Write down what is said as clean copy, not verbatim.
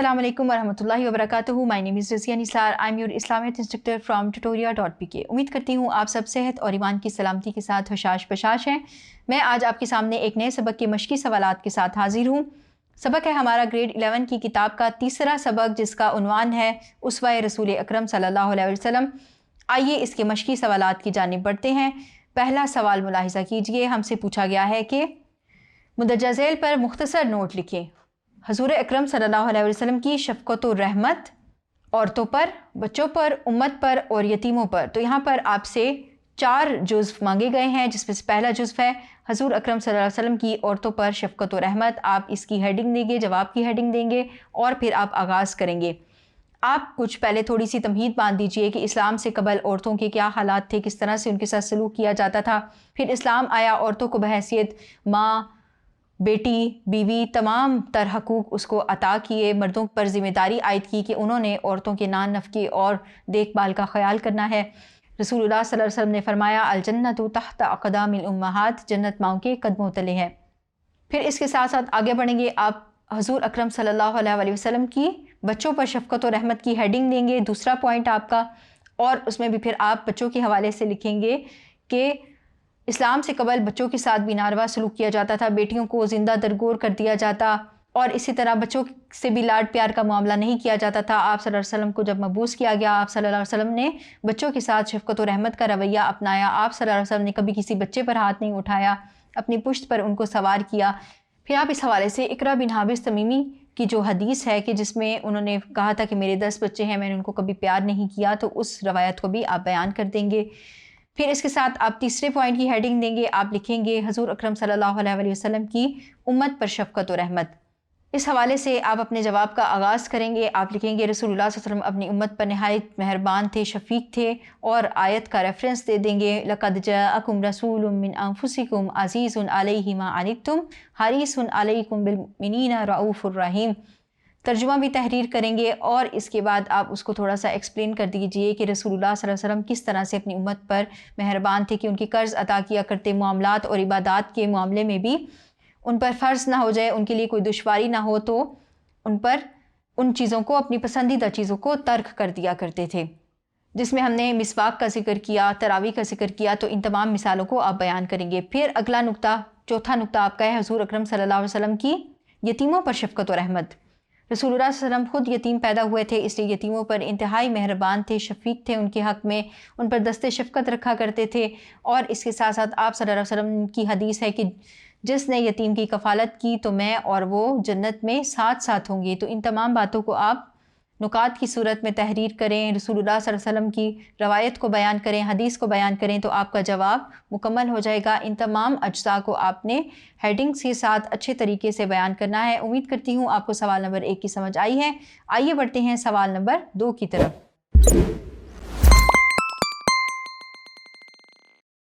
Assalamu alaikum warahmatullahi wabarakatuh. My name is Razia Nisar. I'm your Islamic instructor from tutoria.pk. उम्मीद करती हूँ आप सब सेहत और ईमान की सलामती के साथ होशाश बशाश हैं। मैं आज आपके सामने एक नए सबक के मशकी सवालात के साथ हाजिर हूँ। सबक है हमारा ग्रेड 11 की किताब का तीसरा सबक, जिसका उन्वान है उसवा रसूल अकरम सल्लल्लाहु अलैहि वसल्लम। आइए इसके मशकी सवालात की जानिब बढ़ते हैं। पहला सवाल मुलाहिज़ा कीजिए। हमसे पूछा गया है कि मुंदरजा झैल पर मुख्तसर नोट लिखें। हजूर अकरम सल्लल्लाहु अलैहि वसल्लम की शफ़क़त और रहमत औरतों पर, बच्चों पर, उम्मत पर और यतीमों पर। तो यहाँ पर आपसे 4 जुज़्व मांगे गए हैं, जिसमें से पहला जुज़्व है हजूर अकरम सल्लल्लाहु अलैहि वसल्लम की औरतों पर शफ़क़त और रहमत। आप इसकी हेडिंग देंगे, जवाब की हेडिंग देंगे और फिर आप आगाज़ करेंगे। आप कुछ पहले थोड़ी सी तमहीद बांध दीजिए कि इस्लाम से कबल औरतों के क्या हालात थे, किस तरह से उनके साथ सलूक किया जाता था। फिर इस्लाम आया, औरतों को बहैसियत माँ, बेटी, बीवी, तमाम तर हकूक़ उसको अता किए। मर्दों पर ज़िम्मेदारी आयद की कि उन्होंने औरतों के नान नफ़क़े और देखभाल का ख़याल करना है। रसूलुल्लाह सल्लल्लाहु अलैहि वसल्लम ने फरमाया, अल जन्नतु तहत अक़दामिल उम्महात, जन्नत माँओं के कदमों तले है। फिर इसके साथ साथ आगे बढ़ेंगे। आप हजूर अकरम सल्लल्लाहु अलैहि वसल्लम की बच्चों पर शफ़क़त और रहमत की हेडिंग देंगे, दूसरा पॉइंट आपका, और उसमें भी फिर आप बच्चों के हवाले से लिखेंगे कि इस्लाम से कबल बच्चों के साथ भी नारवा सलूक किया जाता था, बेटियों को ज़िंदा दरगोर कर दिया जाता, और इसी तरह बच्चों से भी लाड प्यार का मामला नहीं किया जाता था। आप सल्लल्लाहु अलैहि वसल्लम को जब मबूस किया गया, आप सल्लल्लाहु अलैहि वसल्लम ने बच्चों के साथ शफ़क़त और रहमत का रवैया अपनाया। आप सल्लल्लाहु अलैहि वसल्लम ने कभी किसी बच्चे पर हाथ नहीं उठाया, अपनी पुश्त पर उनको सवार किया। फिर आप इस हवाले से इकरा बिन हाबिस तमीमी की जो हदीस है कि जिसमें उन्होंने कहा था कि मेरे 10 बच्चे हैं, मैंने उनको कभी प्यार नहीं किया, तो उस रवायत को भी आप बयान कर देंगे। फिर इसके साथ आप तीसरे पॉइंट की हेडिंग देंगे, आप लिखेंगे हजूर अकरम सल्लल्लाहु अलैहि वसल्लम की उम्मत पर शफ़क़त और रहमत। इस हवाले से आप अपने जवाब का आगाज़ करेंगे। आप लिखेंगे रसूलुल्लाह सल्लल्लाहु अलैहि वसल्लम अपनी उम्मत पर नहायत मेहरबान थे, शफ़ीक़ थे, और आयत का रेफरेंस दे देंगे, लक़द जाअकुम रसूलुम मिन अनफुसिकुम अज़ीज़ुन अलैहि मा अनित्तुम हरीसुन अलैकुम बिल मुमिनीना रऊफ़ुर रहीम। तर्जुमा भी तहरीर करेंगे और इसके बाद आप उसको थोड़ा सा एक्सप्लेन कर दीजिए कि रसूलुल्लाह सल्लल्लाहु अलैहि वसल्लम किस तरह से अपनी उम्मत पर मेहरबान थे कि उनकी कर्ज़ अदा किया करते, मामलात और इबादात के मामले में भी उन पर फ़र्ज़ ना हो जाए, उनके लिए कोई दुश्वारी ना हो, तो उन पर उन चीज़ों को, अपनी पसंदीदा चीज़ों को तर्क कर दिया करते थे। जिसमें हमने मिसवाक का जिक्र किया, तरावी का जिक्र किया, तो इन तमाम मिसालों को आप बयान करेंगे। फिर अगला नुक्ता, चौथा नुक्ता आपका है हजूर अकरम सल्लल्लाहु अलैहि वसल्लम की यतीमों पर शफ़क़त और रहमत। रसूलुल्लाह सल्लल्लाहु अलैहि वसल्लम खुद यतीम पैदा हुए थे, इसलिए यतीमों पर इंतहाई मेहरबान थे, शफ़ीक़ थे, उनके हक़ में उन पर दस्ते शफ़क़त रखा करते थे। और इसके साथ साथ आप सल्लल्लाहु अलैहि वसल्लम की हदीस है कि जिसने यतीम की कफ़ालत की तो मैं और वो जन्नत में साथ साथ होंगे। तो इन तमाम बातों को आप नुकात की सूरत में तहरीर करें, रसूलुल्लाह सल्लल्लाहु अलैहि वसल्लम की रवायत को बयान करें, हदीस को बयान करें, तो आपका जवाब मुकम्मल हो जाएगा। इन तमाम अज्जा को आपने हेडिंग्स के साथ अच्छे तरीके से बयान करना है। उम्मीद करती हूँ आपको सवाल नंबर 1 की समझ आई है। आइए बढ़ते हैं सवाल नंबर 2 की तरफ।